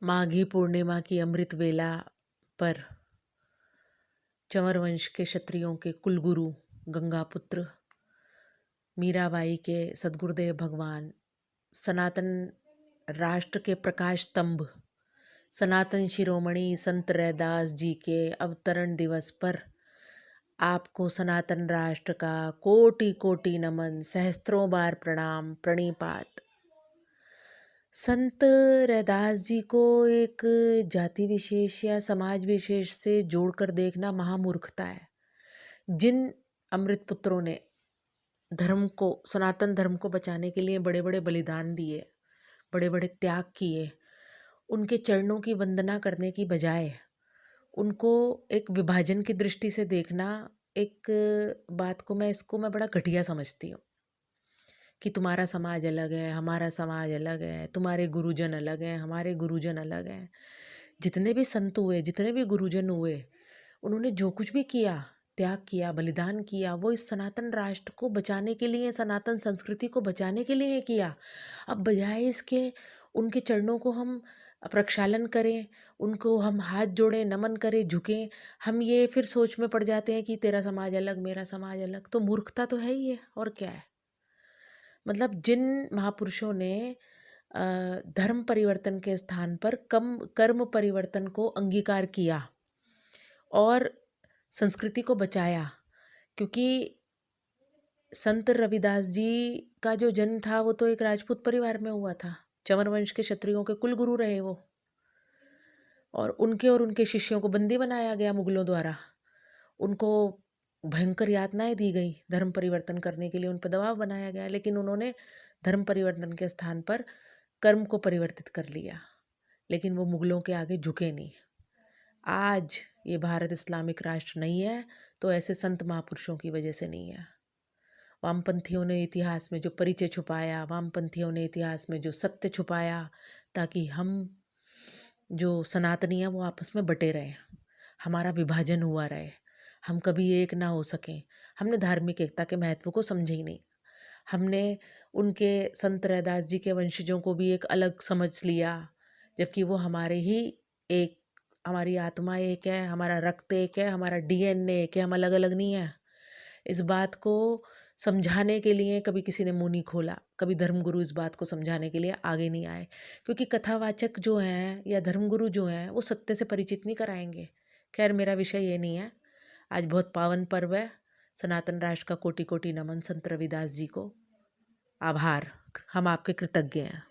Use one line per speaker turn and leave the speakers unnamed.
माघी पूर्णिमा की अमृत वेला पर चंवर वंश के क्षत्रियों के कुलगुरु गंगापुत्र मीराबाई के सद्गुरुदेव भगवान सनातन राष्ट्र के प्रकाश स्तंभ सनातन शिरोमणि संत रैदास जी के अवतरण दिवस पर आपको सनातन राष्ट्र का कोटि कोटि नमन, सहस्त्रों बार प्रणाम, प्रणिपात। संत रैदास जी को एक जाति विशेष या समाज विशेष से जोड़कर देखना महामूर्खता है। जिन अमृत पुत्रों ने धर्म को, सनातन धर्म को बचाने के लिए बड़े बड़े बलिदान दिए, बड़े बड़े त्याग किए, उनके चरणों की वंदना करने की बजाय उनको एक विभाजन की दृष्टि से देखना, एक बात को मैं बड़ा घटिया समझती हूँ कि तुम्हारा समाज अलग है, हमारा समाज अलग है, तुम्हारे गुरुजन अलग हैं, हमारे गुरुजन अलग हैं। जितने भी संत हुए, जितने भी गुरुजन हुए, उन्होंने जो कुछ भी किया, त्याग किया, बलिदान किया, वो इस सनातन राष्ट्र को बचाने के लिए, सनातन संस्कृति को बचाने के लिए किया। अब बजाय इसके उनके चरणों को हम प्रक्षालन करें, उनको हम हाथ जोड़ें, नमन करें, झुकें, हम ये फिर सोच में पड़ जाते हैं कि तेरा समाज अलग, मेरा समाज अलग। तो मूर्खता तो है ही है, और क्या है। मतलब जिन महापुरुषों ने धर्म परिवर्तन के स्थान पर कम कर्म परिवर्तन को अंगीकार किया और संस्कृति को बचाया, क्योंकि संत रविदास जी का जो जन्म था वो तो एक राजपूत परिवार में हुआ था। चंवर वंश के क्षत्रियों के कुल गुरु रहे वो, और उनके शिष्यों को बंदी बनाया गया मुगलों द्वारा। उनको भयंकर यातनाएं दी गई धर्म परिवर्तन करने के लिए, उन पर दबाव बनाया गया, लेकिन उन्होंने धर्म परिवर्तन के स्थान पर कर्म को परिवर्तित कर लिया। लेकिन वो मुगलों के आगे झुके नहीं। आज ये भारत इस्लामिक राष्ट्र नहीं है तो ऐसे संत महापुरुषों की वजह से नहीं है। वामपंथियों ने इतिहास में जो परिचय छुपाया, वामपंथियों ने इतिहास में जो सत्य छुपाया, ताकि हम जो सनातनी हैं वो आपस में बटे रहें, हमारा विभाजन हुआ रहे, हम कभी एक ना हो सकें। हमने धार्मिक एकता के महत्व को समझे ही नहीं। हमने उनके संत रैदास जी के वंशजों को भी एक अलग समझ लिया, जबकि वो हमारे ही एक, हमारी आत्मा एक है, हमारा रक्त एक है, हमारा डीएनए एक है, हम अलग अलग नहीं है। इस बात को समझाने के लिए कभी किसी ने मुंह नहीं खोला, कभी धर्मगुरु इस बात को समझाने के लिए आगे नहीं आए, क्योंकि कथावाचक जो हैं या धर्मगुरु जो हैं वो सत्य से परिचित नहीं कराएंगे। खैर, मेरा विषय ये नहीं है। आज बहुत पावन पर्व है। सनातन राष्ट्र का कोटि कोटि नमन संत रविदास जी को। आभार, हम आपके कृतज्ञ हैं।